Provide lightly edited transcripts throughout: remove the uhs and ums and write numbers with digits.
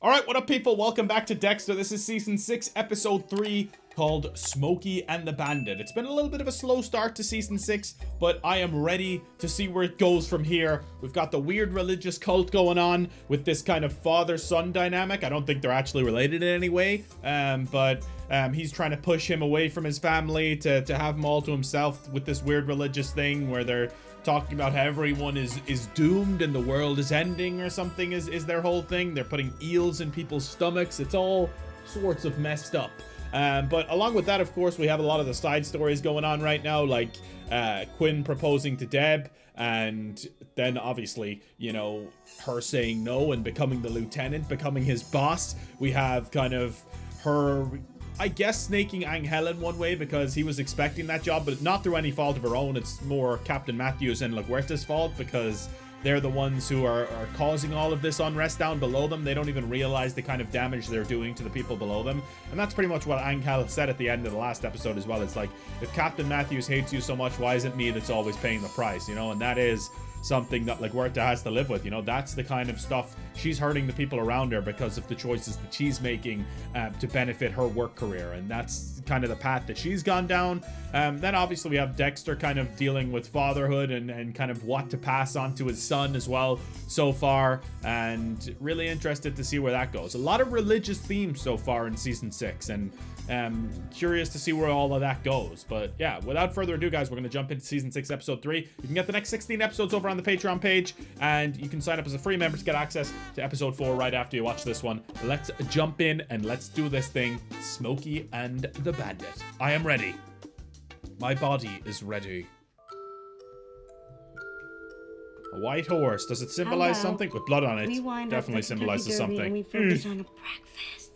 All right, what up, people? Welcome back to Dexter. This is season 6, episode 3, called Smokey and the Bandit. It's been a little bit of a slow start to season 6, but I am ready to see where it goes from here. We've got the weird religious cult going on with this kind of father-son dynamic. I don't think they're actually related in any way, but he's trying to push him away from his family to have him all to himself with this weird religious thing where they're talking about how everyone is doomed and the world is ending or something is their whole thing. They're putting eels in people's stomachs. It's all sorts of messed up. But along with that, of course, we have a lot of the side stories going on right now, like Quinn proposing to Deb, and then obviously, you know, her saying no and becoming the lieutenant, becoming his boss. We have kind of her, I guess, snaking Angel in one way because he was expecting that job, but not through any fault of her own. It's more Captain Matthews and LaGuerta's fault because they're the ones who are causing all of this unrest down below them. They don't even realize the kind of damage they're doing to the people below them. And that's pretty much what Angel said at the end of the last episode as well. It's like, if Captain Matthews hates you so much, why is it me that's always paying the price, you know? And that is something that LaGuerta has to live with, you know? That's the kind of stuff. She's hurting the people around her because of the choices that she's making to benefit her work career, and that's kind of the path that she's gone down. Then obviously we have Dexter kind of dealing with fatherhood and kind of what to pass on to his son as well so far, and really interested to see where that goes. A lot of religious themes so far in season 6, and curious to see where all of that goes. But yeah, without further ado, guys, we're going to jump into season 6, episode 3. You can get the next 16 episodes over on the Patreon page, and you can sign up as a free member to get access to episode 4 right after you watch this one. Let's jump in and let's do this thing. Smokey and the Bandit. I am ready. My body is ready. A white horse. Does it symbolize something? With blood on it. Definitely symbolizes something. We focus on a breakfast.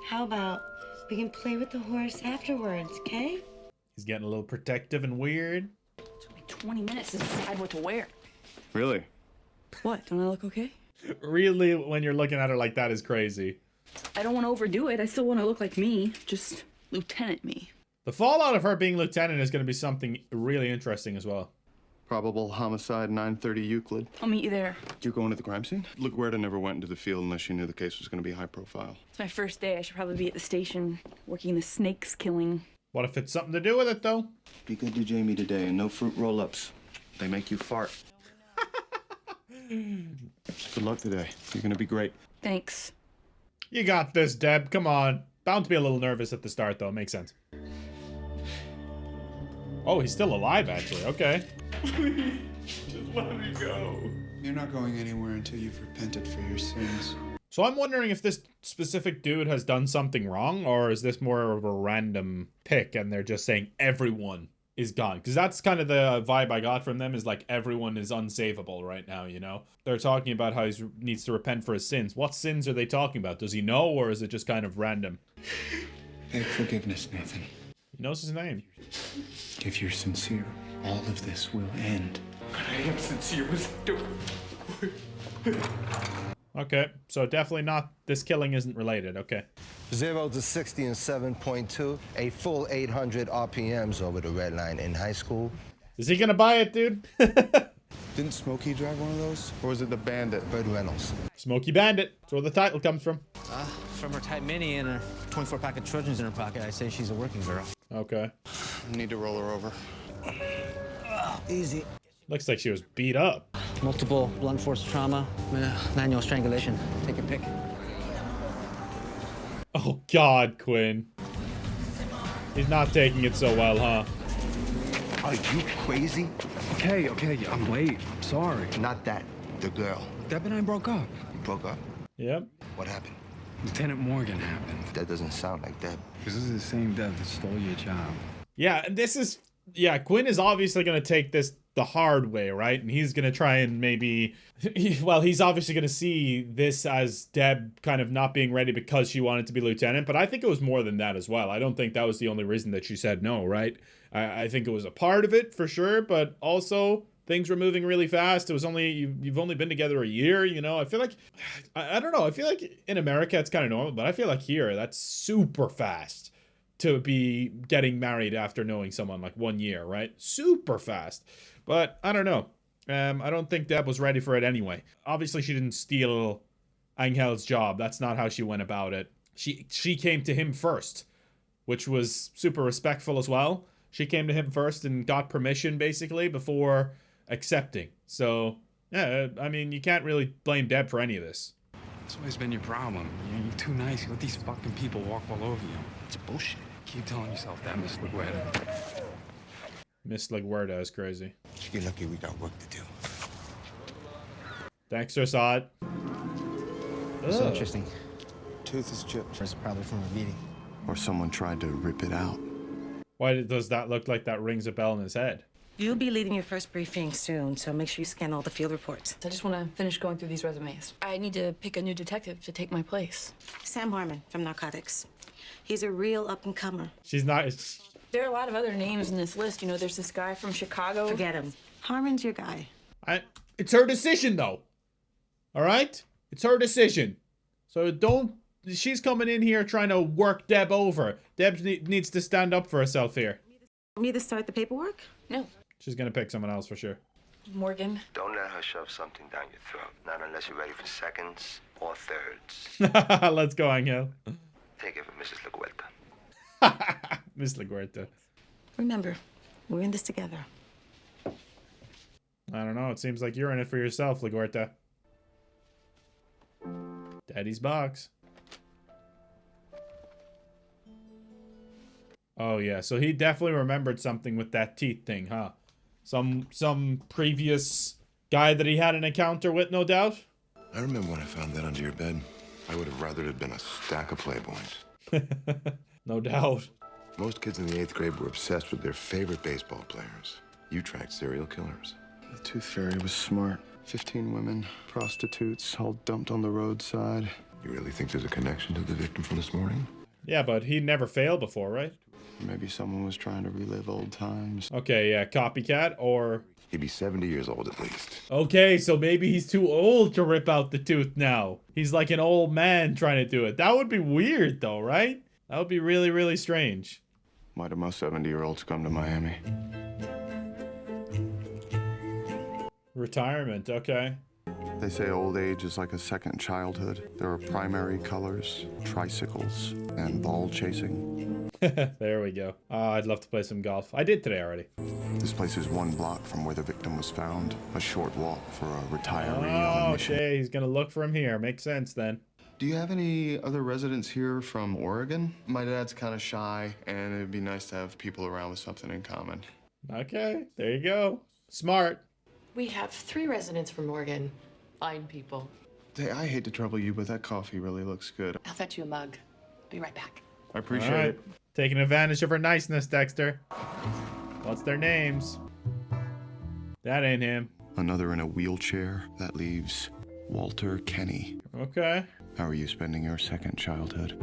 How about we can play with the horse afterwards, okay? He's getting a little protective and weird. It took me 20 minutes to decide what to wear. Really? What? Don't I look okay? Really, when you're looking at her like that, is crazy. I don't want to overdo it. I still want to look like me. Just Lieutenant me. The fallout of her being lieutenant is going to be something really interesting as well. Probable homicide, 930 Euclid. I'll meet you there. You're going to the crime scene? LaGuerta never went into the field unless she knew the case was going to be high profile. It's my first day. I should probably be at the station working the snakes killing. What if it's something to do with it, though? Be good to Jamie today and no fruit roll-ups. They make you fart. Good luck today. You're going to be great. Thanks. You got this, Deb. Come on. Bound to be a little nervous at the start, though. Makes sense. Oh, he's still alive, actually. Okay. Please, just let me go. You're not going anywhere until you've repented for your sins. So I'm wondering if this specific dude has done something wrong, or is this more of a random pick and they're just saying everyone is gone? Because that's kind of the vibe I got from them, is like everyone is unsavable right now, you know? They're talking about how he needs to repent for his sins. What sins are they talking about? Does he know, or is it just kind of random? Beg forgiveness, Nathan. He knows his name. If you're sincere, all of this will end. I am sincere. Okay, so definitely not, this killing isn't related. Okay. 0 to 60 in 7.2, a full 800 RPMs over the red line in high school. Is he gonna buy it, dude? Didn't Smokey drive one of those? Or was it the Bandit? Burt Reynolds. Smokey Bandit. That's where the title comes from. From her tight mini and a 24-pack of Trojans in her pocket, I say she's a working girl. Okay. I need to roll her over. Easy. Looks like she was beat up. Multiple blunt force trauma, manual strangulation. Take your pick. Oh, God, Quinn. He's not taking it so well, huh? Are you crazy? Okay, I'm late. I'm sorry. Not that. The girl. Deb and I broke up. You broke up? Yep. What happened? Lieutenant Morgan happened. That doesn't sound like Deb. This is the same Deb that stole your job. Yeah, and this is... Yeah, Quinn is obviously going to take this the hard way, right? And he's going to try and maybe... Well, he's obviously going to see this as Deb kind of not being ready because she wanted to be lieutenant. But I think it was more than that as well. I don't think that was the only reason that she said no, right? I think it was a part of it for sure. But also, things were moving really fast. It was only... You've only been together a year, you know? I feel like... I don't know. I feel like in America it's kind of normal. But I feel like here, that's super fast to be getting married after knowing someone like 1 year, right? Super fast. But I don't know. I don't think Deb was ready for it anyway. Obviously, she didn't steal Angel's job. That's not how she went about it. She came to him first, which was super respectful as well. She came to him first and got permission, basically, before accepting. So, yeah, I mean, you can't really blame Deb for any of this. It's always been your problem. You're too nice. You let these fucking people walk all over you. It's bullshit. Keep telling yourself that, Miss LaGuerta. Miss LaGuerta is crazy. You're lucky we got work to do. Dexter saw it. It's Ugh. interesting. Tooth is chipped. It's probably from a beating. Or someone tried to rip it out. Why does that look like that rings a bell in his head? You'll be leading your first briefing soon, so make sure you scan all the field reports. I just want to finish going through these resumes. I need to pick a new detective to take my place. Sam Harmon from Narcotics. He's a real up-and-comer. She's not... There are a lot of other names in this list. You know, there's this guy from Chicago. Forget him. Harmon's your guy. It's her decision, though. All right? It's her decision. So don't... She's coming in here trying to work Deb over. Deb needs to stand up for herself here. Want me to start the paperwork? No. She's gonna pick someone else for sure. Morgan. Don't let her shove something down your throat. Not unless you're ready for seconds or thirds. Let's go, Angel. Take it from Mrs. LaGuerta. Miss LaGuerta. Remember, we're in this together. I don't know. It seems like you're in it for yourself, LaGuerta. Daddy's box. Oh, yeah. So he definitely remembered something with that teeth thing, huh? Some previous guy that he had an encounter with, no doubt? I remember when I found that under your bed. I would have rather it had been a stack of Playboys. No doubt. Most kids in the 8th grade were obsessed with their favorite baseball players. You tracked serial killers. The Tooth Fairy was smart. 15 women, prostitutes, all dumped on the roadside. You really think there's a connection to the victim from this morning? Yeah, but he never failed before, right? Maybe someone was trying to relive old times. Okay, yeah, copycat or... He'd be 70 years old at least. Okay, so maybe he's too old to rip out the tooth now. He's like an old man trying to do it. That would be weird though, right? That would be really, really strange. Why do most 70-year-olds come to Miami? Retirement, okay. They say old age is like a second childhood. There are primary colors, tricycles, and ball chasing. There we go. I'd love to play some golf. I did today already. This place is 1 block from where the victim was found. A short walk for a retiree on a Oh, mission. okay, he's gonna look for him here. Makes sense then. Do you have any other residents here from Oregon? My dad's kind of shy, and it'd be nice to have people around with something in common. Okay, there you go. Smart. We have 3 residents from Oregon. Fine people. Hey, I hate to trouble you, but that coffee really looks good. I'll fetch you a mug. Be right back. I appreciate All right. it. Taking advantage of her niceness, Dexter. What's their names? That ain't him. Another in a wheelchair. That leaves Walter Kenny. Okay. How are you spending your second childhood?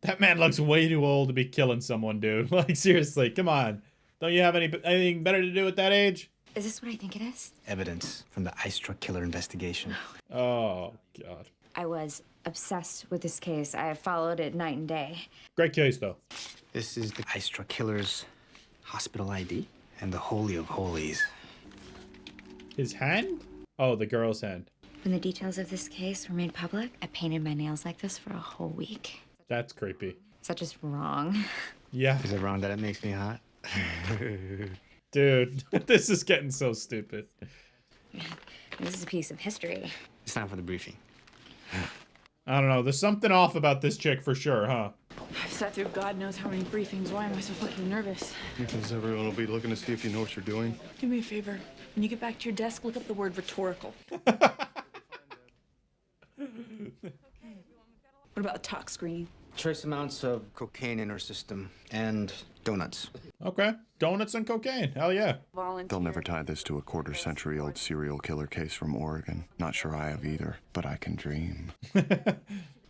That man looks way too old to be killing someone, dude. Like, seriously, come on. Don't you have anything better to do at that age? Is this what I think it is? Evidence from the ice truck killer investigation. Oh, God. I was obsessed with this case. I followed it night and day. Great case, though. This is the ice truck killer's hospital ID and the Holy of Holies. His hand? Oh, the girl's hand. When the details of this case were made public, I painted my nails like this for a whole week. That's creepy. Is that just wrong? Yeah. Is it wrong that it makes me hot? Dude, this is getting so stupid. This is a piece of history. It's time for the briefing. I don't know. There's something off about this chick for sure, huh? I've sat through God knows how many briefings. Why am I so fucking nervous? Because everyone will be looking to see if you know what you're doing. Do me a favor. When you get back to your desk, look up the word rhetorical. What about a talk screen? Trace amounts of cocaine in her system and donuts. Okay. Donuts and cocaine. Hell yeah. They'll never tie this to a quarter-century-old serial killer case from Oregon. Not sure I have either, but I can dream.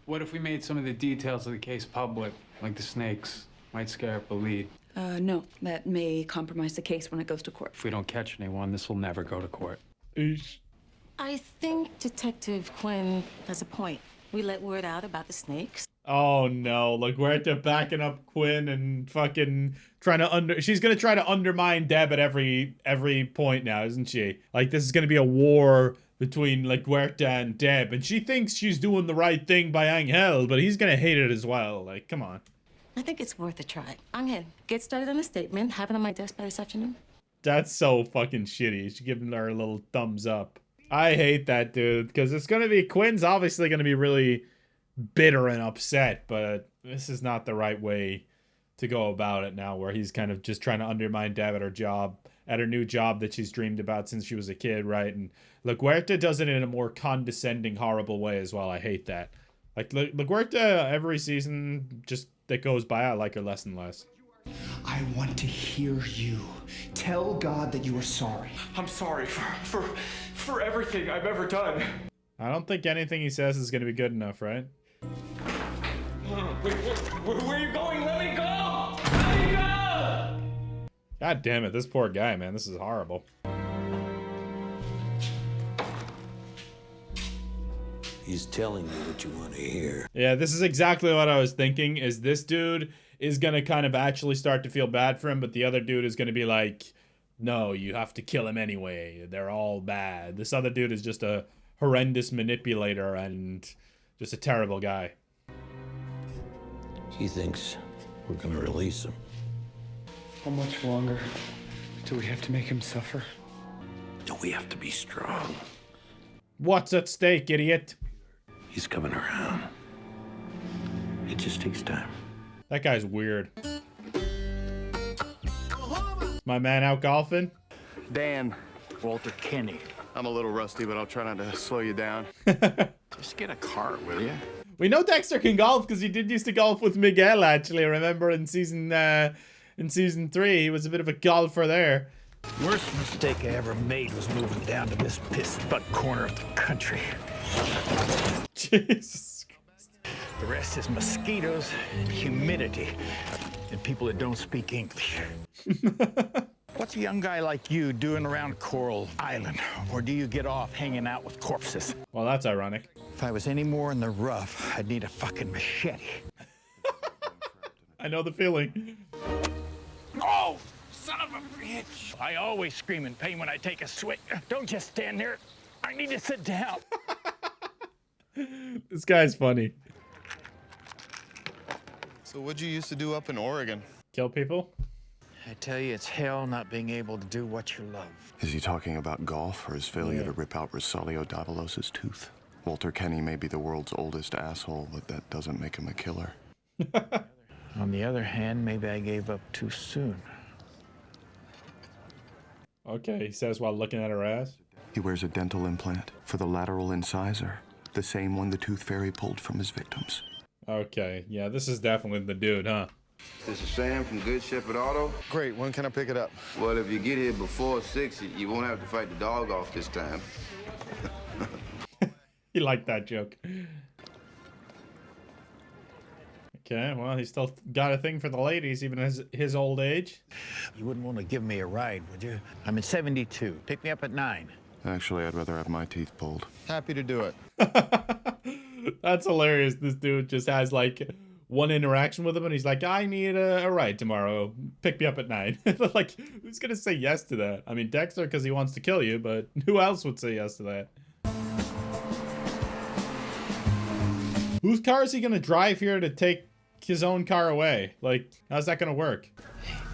What if we made some of the details of the case public, like the snakes? Might scare up the lead. No. That may compromise the case when it goes to court. If we don't catch anyone, this will never go to court. I think Detective Quinn has a point. We let word out about the snakes. Oh no, LaGuerta backing up Quinn and fucking trying to she's gonna try to undermine Deb at every point now, isn't she? Like, this is gonna be a war between LaGuerta and Deb, and she thinks she's doing the right thing by Angel, but he's gonna hate it as well. Like, come on. I think it's worth a try. Angel, get started on a statement. Have it on my desk by this afternoon. That's so fucking shitty. She's giving her a little thumbs up. I hate that, dude, because it's gonna be, Quinn's obviously gonna be really bitter and upset, but this is not the right way to go about it now, where he's kind of just trying to undermine Deb at her job, at her new job that she's dreamed about since she was a kid, right? And LaGuerta does it in a more condescending, horrible way as well. I hate that. Like, LaGuerta, every season just that goes by, I like her less and less. I want to hear you. Tell God that you are sorry. I'm sorry for everything I've ever done. I don't think anything he says is going to be good enough, right? Wait, where are you going? Let me go! Let me go! God damn it, this poor guy, man. This is horrible. He's telling you what you want to hear. Yeah, this is exactly what I was thinking, is this dude is going to kind of actually start to feel bad for him, but the other dude is going to be like, no, you have to kill him anyway. They're all bad. This other dude is just a horrendous manipulator and just a terrible guy. He thinks we're going to release him. How much longer do we have to make him suffer? Do we have to be strong? What's at stake, idiot? He's coming around. It just takes time. That guy's weird. My man out golfing? Dan. Walter Kenny. I'm a little rusty, but I'll try not to slow you down. Just get a cart, will you? We know Dexter can golf because he did used to golf with Miguel, actually. I remember in season 3, he was a bit of a golfer there. Worst mistake I ever made was moving down to this piss-butt corner of the country. Jesus Christ. The rest is mosquitoes and humidity and people that don't speak English. What's a young guy like you doing around Coral Island? Or do you get off hanging out with corpses? Well, that's ironic. If I was any more in the rough, I'd need a fucking machete. I know the feeling. Oh, son of a bitch! I always scream in pain when I take a swig. Don't just stand there. I need to sit down. This guy's funny. So what'd you used to do up in Oregon? Kill people? I tell you, it's hell not being able to do what you love. Is he talking about golf or his failure to rip out Rosalio Davalos's tooth? Walter Kenny may be the world's oldest asshole, but that doesn't make him a killer. On the other hand, maybe I gave up too soon. Okay, he says while looking at her ass. He wears a dental implant for the lateral incisor, the same one the tooth fairy pulled from his victims. Okay, yeah, this is definitely the dude, huh? This is Sam from Good Shepherd Auto. Great, when can I pick it up? Well, if you get here before 6, you won't have to fight the dog off this time. He liked that joke. Okay, well, he's still got a thing for the ladies, even at his old age. You wouldn't want to give me a ride, would you? I'm at 72. Pick me up at 9. Actually, I'd rather have my teeth pulled. Happy to do it. That's hilarious. This dude just has, like, one interaction with him, and he's like, I need a ride tomorrow. Pick me up at 9. Like, who's going to say yes to that? I mean, Dexter, because he wants to kill you, but who else would say yes to that? Whose car is he going to drive here to take his own car away? Like, how's that going to work?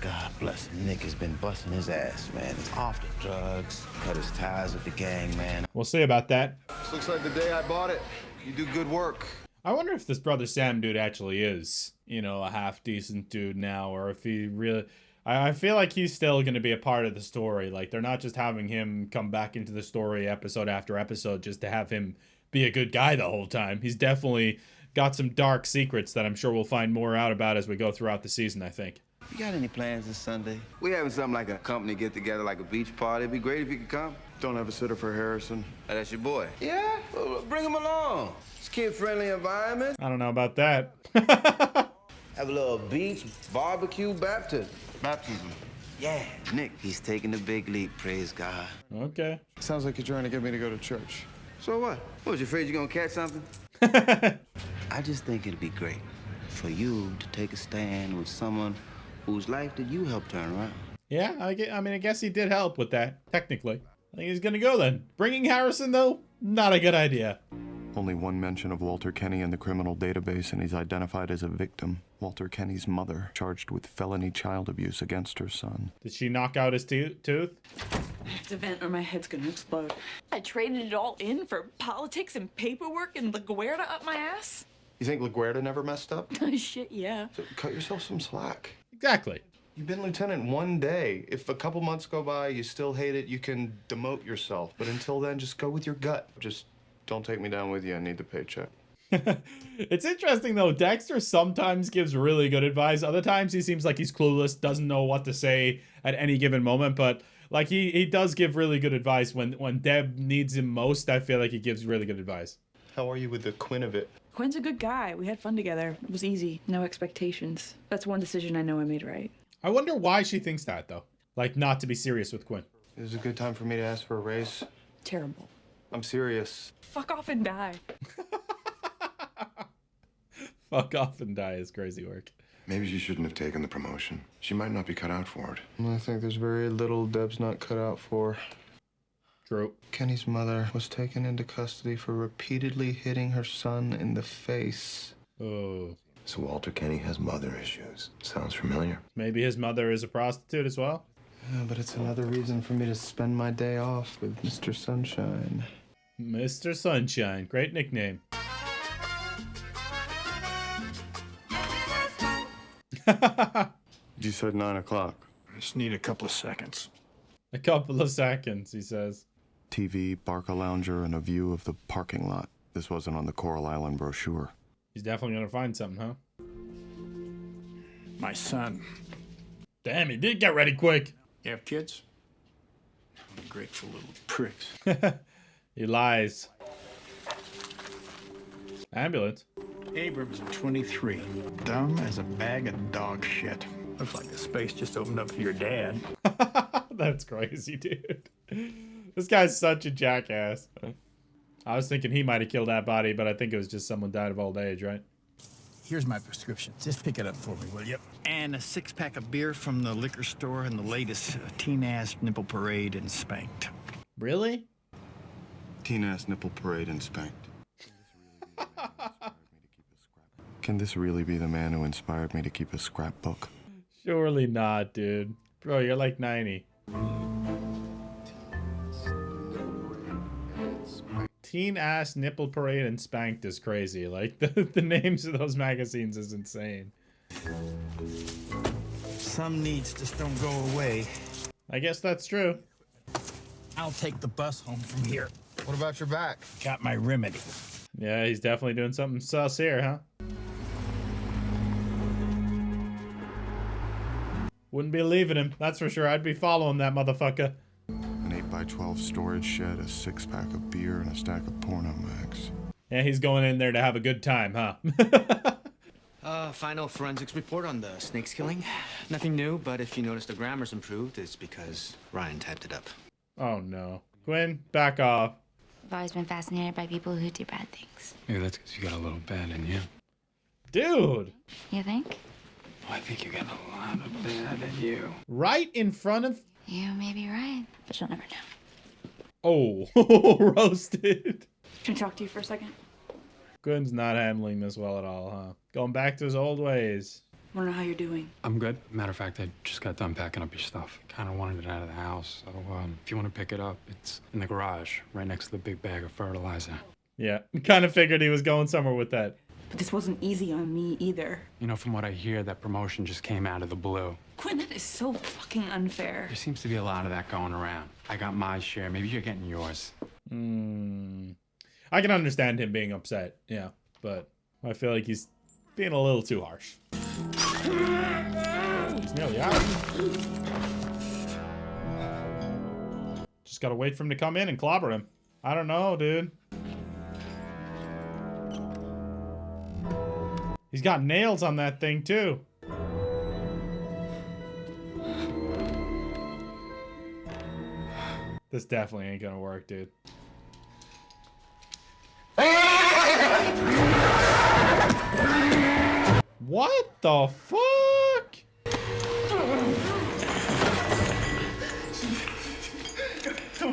God bless him. Nick has been busting his ass, man. He's off the drugs, cut his ties with the gang, man. We'll see about that. This looks like the day I bought it. You do good work. I wonder if this Brother Sam dude actually is, you know, a half-decent dude now, or if he really... I feel like he's still going to be a part of the story. Like, they're not just having him come back into the story episode after episode just to have him be a good guy the whole time. He's definitely got some dark secrets that I'm sure we'll find more out about as we go throughout the season, I think. You got any plans this Sunday? We having something like a company get-together, like a beach party. It'd be great if you could come. Don't have a sitter for Harrison. Oh, that's your boy. Yeah? Well, bring him along. It's a kid-friendly environment. I don't know about that. Have a little beach, barbecue, baptism. Baptism. Yeah. Nick, he's taking the big leap, praise God. Okay. Sounds like you're trying to get me to go to church. So what? What, was you afraid you're gonna catch something? I just think it'd be great for you to take a stand with someone whose life did you help turn around. Yeah, I mean, I guess he did help with that, technically. I think he's gonna go then. Bringing Harrison, though, not a good idea. Only one mention of Walter Kenny in the criminal database, and he's identified as a victim. Walter Kenny's mother, charged with felony child abuse against her son. Did she knock out his tooth? I have to vent or my head's gonna explode. I traded it all in for politics and paperwork and LaGuerta up my ass? You think LaGuerta never messed up? Shit, yeah. So cut yourself some slack. Exactly. You've been lieutenant 1 day. If a couple months go by, you still hate it, you can demote yourself. But until then, just go with your gut. Just don't take me down with you. I need the paycheck. It's interesting, though. Dexter sometimes gives really good advice. Other times he seems like he's clueless, doesn't know what to say at any given moment. But like he does give really good advice when Deb needs him most. I feel like he gives really good advice. How are you with the Quinn of it? Quinn's a good guy. We had fun together. It was easy. No expectations. That's one decision I know I made right. I wonder why she thinks that, though. Like, not to be serious with Quinn. Is it a good time for me to ask for a raise? Terrible. I'm serious. Fuck off and die. Fuck off and die is crazy work. Maybe she shouldn't have taken the promotion. She might not be cut out for it. I think there's very little Deb's not cut out for. True. Kenny's mother was taken into custody for repeatedly hitting her son in the face. Oh. So Walter Kenny has mother issues. Sounds familiar. Maybe his mother is a prostitute as well? Yeah, but it's another reason for me to spend my day off with Mr. Sunshine. Mr. Sunshine. Great nickname. You said 9 o'clock. I just need a couple of seconds. A couple of seconds, he says. TV, Barca Lounger, and a view of the parking lot. This wasn't on the Coral Island brochure. He's definitely gonna find something, huh? My son. Damn, he did get ready quick. You have kids? Ungrateful little pricks. He lies. Ambulance. Abrams, 23. Dumb as a bag of dog shit. Looks like the space just opened up for your dad. That's crazy, dude. This guy's such a jackass. I was thinking he might have killed that body, but I think it was just someone died of old age, right? Here's my prescription. Just pick it up for me, will you? And a 6-pack of beer from the liquor store and the latest teen-ass nipple parade and spanked. Really? Teen-ass nipple parade and spanked. Can this really be the man who inspired me to keep a scrapbook? Surely not, dude. Bro, you're like 90. Teen Ass Nipple Parade and Spanked is crazy. Like, the names of those magazines is insane. Some needs just don't go away. I guess that's true. I'll take the bus home from here. What about your back? Got my remedy. Yeah, he's definitely doing something sus here, huh? Wouldn't be leaving him, that's for sure. I'd be following that motherfucker. An 8x12 storage shed, a 6-pack of beer, and a stack of porno mags. Yeah, he's going in there to have a good time, huh? Final forensics report on the snakes killing. Nothing new, but if you notice the grammar's improved, it's because Ryan typed it up. Oh no. Quinn, back off. I've always been fascinated by people who do bad things. Maybe that's because you got a little bad in you. Dude! You think? Oh, I think you got a lot of bad in you. Right in front of... You may be right, but you'll never know. Oh, roasted. Can I talk to you for a second? Quinn's not handling this well at all, huh? Going back to his old ways. I want to know how you're doing. I'm good. Matter of fact, I just got done packing up your stuff. Kind of wanted it out of the house, so if you want to pick it up, it's in the garage, right next to the big bag of fertilizer. Yeah, kind of figured he was going somewhere with that. But this wasn't easy on me either. You know, from what I hear, that promotion just came out of the blue. Quinn, that is so fucking unfair. There seems to be a lot of that going around. I got my share. Maybe you're getting yours. I can understand him being upset, yeah, but I feel like he's being a little too harsh. He's nearly out. Just gotta wait for him to come in and clobber him. I don't know, dude. He's got nails on that thing, too. This definitely ain't gonna work, dude. What the fuck?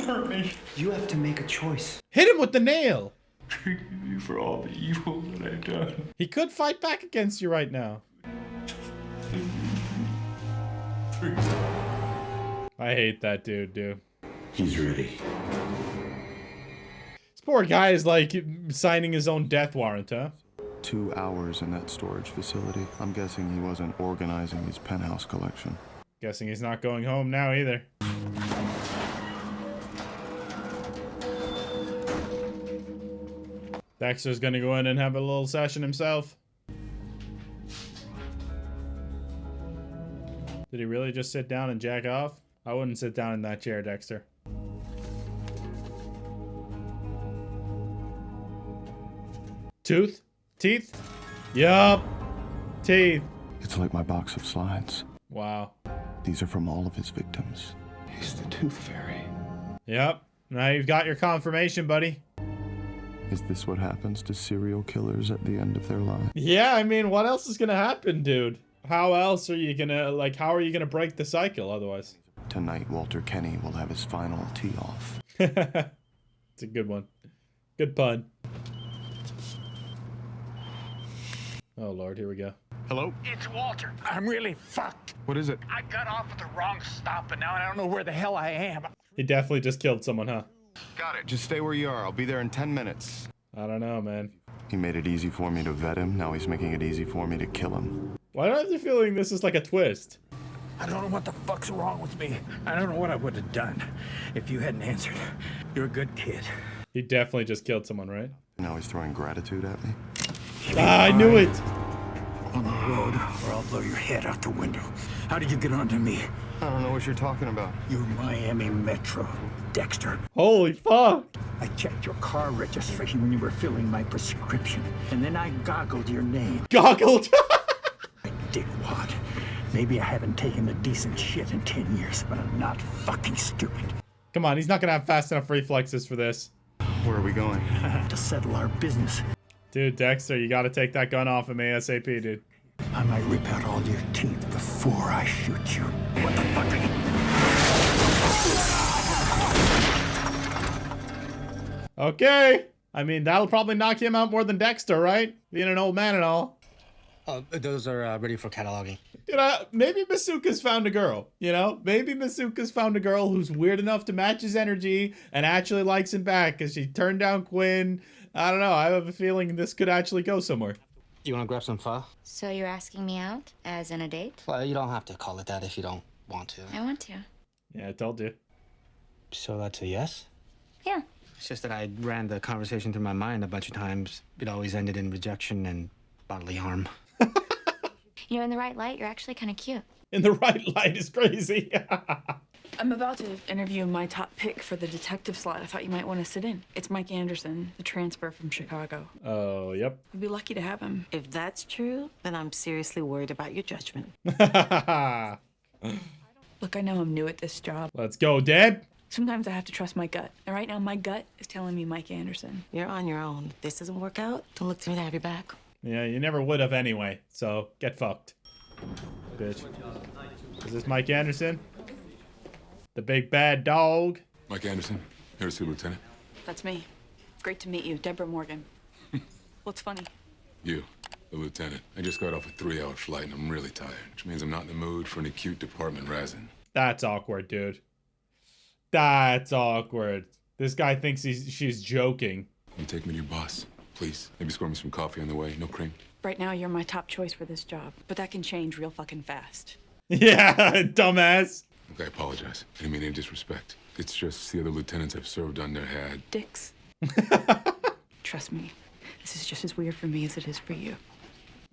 hurt me. You have to make a choice. Hit him with the nail. Forgive me for all the evil that I've done. He could fight back against you right now. I hate that dude. He's ready. This poor guy is like signing his own death warrant, huh? 2 hours in that storage facility. I'm guessing he wasn't organizing his penthouse collection. Guessing he's not going home now either. Dexter's gonna go in and have a little session himself. Did he really just sit down and jack off? I wouldn't sit down in that chair, Dexter. Tooth? Teeth? Yup. Teeth. It's like my box of slides. Wow. These are from all of his victims. He's the Tooth Fairy. Yep. Now you've got your confirmation, buddy. Is this what happens to serial killers at the end of their lives? Yeah, I mean, what else is gonna happen, dude? How else are you gonna, like, how are you gonna break the cycle otherwise? Tonight, Walter Kenny will have his final tee-off. It's a good one. Good pun. Oh, Lord, here we go. Hello? It's Walter. I'm really fucked. What is it? I got off at the wrong stop, and now I don't know where the hell I am. He definitely just killed someone, huh? Got it. Just stay where you are. I'll be there in 10 minutes. I don't know, man. He made it easy for me to vet him. Now he's making it easy for me to kill him. Why do I have the feeling this is like a twist? I don't know what the fuck's wrong with me. I don't know what I would have done if you hadn't answered. You're a good kid. He definitely just killed someone, right? Now he's throwing gratitude at me. Ah, I knew it! On the road, or I'll blow your head out the window. How did you get onto me? I don't know what you're talking about. You're Miami Metro, Dexter. Holy fuck! I checked your car registration when you were filling my prescription, and then I goggled your name. Goggled? Dickwad. Maybe I haven't taken a decent shit in 10 years, but I'm not fucking stupid. Come on, he's not gonna have fast enough reflexes for this. Where are we going? I have to settle our business. Dude, Dexter, you gotta take that gun off of me ASAP, dude. I might rip out all your teeth before I shoot you. What the fuck are you... Okay. I mean, that'll probably knock him out more than Dexter, right? Being an old man and all. Oh, those are ready for cataloging. You know, maybe Masuka's found a girl, you know? Maybe Masuka's found a girl who's weird enough to match his energy and actually likes him back because she turned down Quinn. I don't know. I have a feeling this could actually go somewhere. You want to grab some pho? So you're asking me out, as in a date? Well, you don't have to call it that if you don't want to. I want to. Yeah, I told you. So that's a yes? Yeah. It's just that I ran the conversation through my mind a bunch of times. It always ended in rejection and bodily harm. You know, in the right light, you're actually kind of cute. In the right light is crazy. I'm about to interview my top pick for the detective slot. I thought you might want to sit in. It's Mike Anderson, the transfer from Chicago. Oh, yep. You'd be lucky to have him. If that's true, then I'm seriously worried about your judgment. Look, I know I'm new at this job. Let's go, Deb. Sometimes I have to trust my gut. And right now, my gut is telling me Mike Anderson. You're on your own. If this doesn't work out, don't look to me to have your back. Yeah, you never would have anyway, so get fucked. Bitch. Is this Mike Anderson? The big bad dog? Mike Anderson, here to see Lieutenant. That's me. Great to meet you, Deborah Morgan. What's funny? You, the lieutenant. I just got off a 3-hour flight and I'm really tired, which means I'm not in the mood for an acute department razzing. That's awkward, dude. That's awkward. This guy thinks she's joking. Can you take me to your boss, please? Maybe score me some coffee on the way, no cream. Right now, you're my top choice for this job, but that can change real fucking fast. Yeah, dumbass. Okay, I apologize. I didn't mean any disrespect. It's just the other lieutenants I've served under had... Dicks. Trust me, this is just as weird for me as it is for you.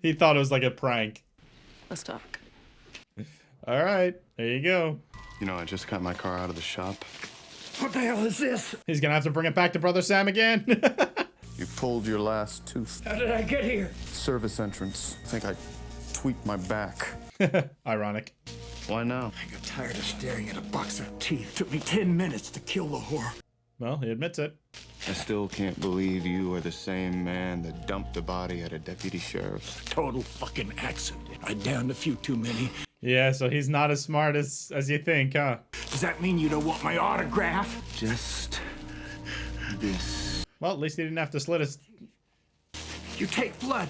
He thought it was like a prank. Let's talk. All right, there you go. You know, I just got my car out of the shop. What the hell is this? He's gonna have to bring it back to Brother Sam again. You pulled your last tooth. How did I get here? Service entrance. I think I tweaked my back. Ironic. Why now? I got tired of staring at a box of teeth. Took me 10 minutes to kill the whore. Well, he admits it. I still can't believe you are the same man that dumped the body at a deputy sheriff's. Total fucking accident. I downed a few too many. Yeah, so he's not as smart as you think, huh? Does that mean you don't want my autograph? Just this. Well, at least he didn't have to slit his... You take blood.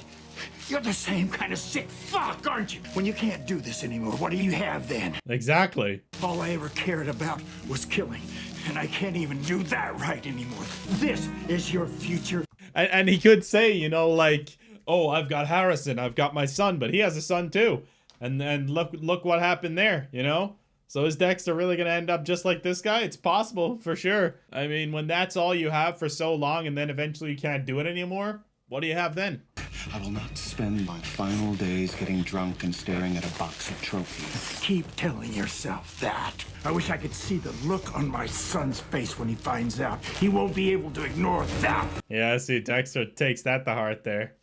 You're the same kind of sick fuck, aren't you? When you can't do this anymore, what do you have then? Exactly. All I ever cared about was killing, and I can't even do that right anymore. This is your future. And he could say, you know, like, oh, I've got Harrison, I've got my son, but he has a son too. And look what happened there, you know? So is Dexter really gonna end up just like this guy? It's possible, for sure. I mean, when that's all you have for so long and then eventually you can't do it anymore, what do you have then? I will not spend my final days getting drunk and staring at a box of trophies. Keep telling yourself that. I wish I could see the look on my son's face when he finds out. He won't be able to ignore that. Yeah, see, Dexter takes that to heart there.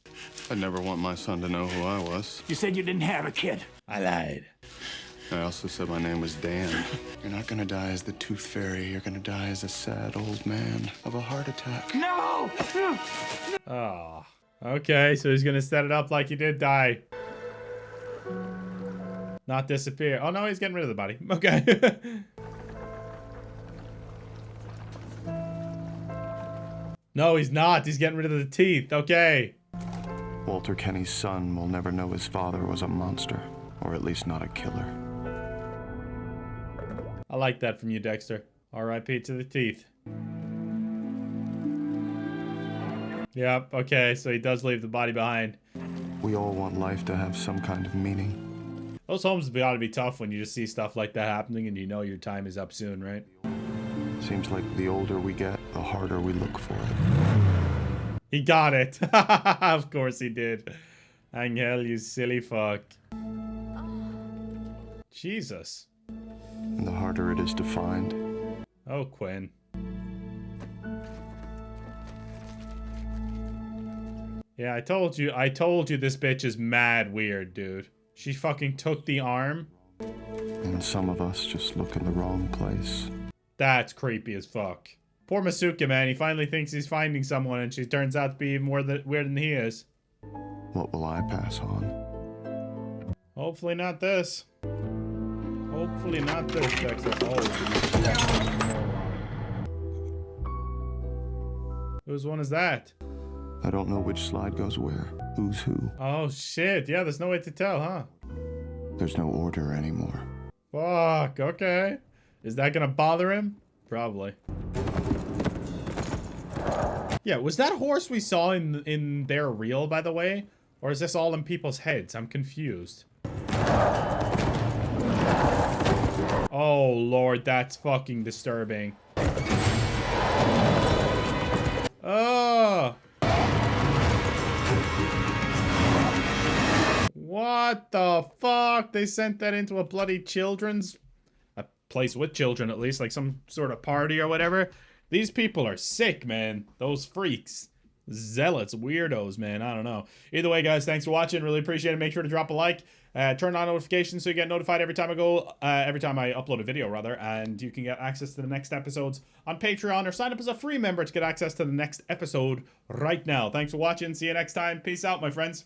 I'd never want my son to know who I was. You said you didn't have a kid. I lied. I also said my name was Dan. You're not gonna die as the Tooth Fairy. You're gonna die as a sad old man of a heart attack. No! Oh. Okay, so he's gonna set it up like he did die. Not disappear. Oh no, he's getting rid of the body. Okay. No, he's not. He's getting rid of the teeth. Okay. Walter Kenny's son will never know his father was a monster, or at least not a killer. I like that from you, Dexter. R.I.P. to the teeth. Yep, okay, so he does leave the body behind. We all want life to have some kind of meaning. Those homes gotta be tough when you just see stuff like that happening and you know your time is up soon, right? Seems like the older we get, the harder we look for it. He got it. Of course he did. Angel, you silly fuck. Jesus. And the harder it is to find. Oh, Quinn. Yeah, I told you this bitch is mad weird, dude. She fucking took the arm. And some of us just look in the wrong place. That's creepy as fuck. Poor Masuka, man. He finally thinks he's finding someone and she turns out to be even more weird than he is. What will I pass on? Hopefully not this. Hopefully not this, Dexter. Oh, whose one is that? I don't know which slide goes where. Who's who? Oh, shit. Yeah, there's no way to tell, huh? There's no order anymore. Fuck, okay. Is that gonna bother him? Probably. Yeah, was that horse we saw in their reel, by the way? Or is this all in people's heads? I'm confused. Oh, Lord, that's fucking disturbing. Oh! What the fuck? They sent that into a bloody children's... a place with children, at least. Like some sort of party or whatever. These people are sick, man. Those freaks. Zealots. Weirdos, man. I don't know. Either way, guys, thanks for watching. Really appreciate it. Make sure to drop a like. Turn on notifications so you get notified every time I upload a video, rather. And you can get access to the next episodes on Patreon or sign up as a free member to get access to the next episode right now. Thanks for watching. See you next time. Peace out, my friends.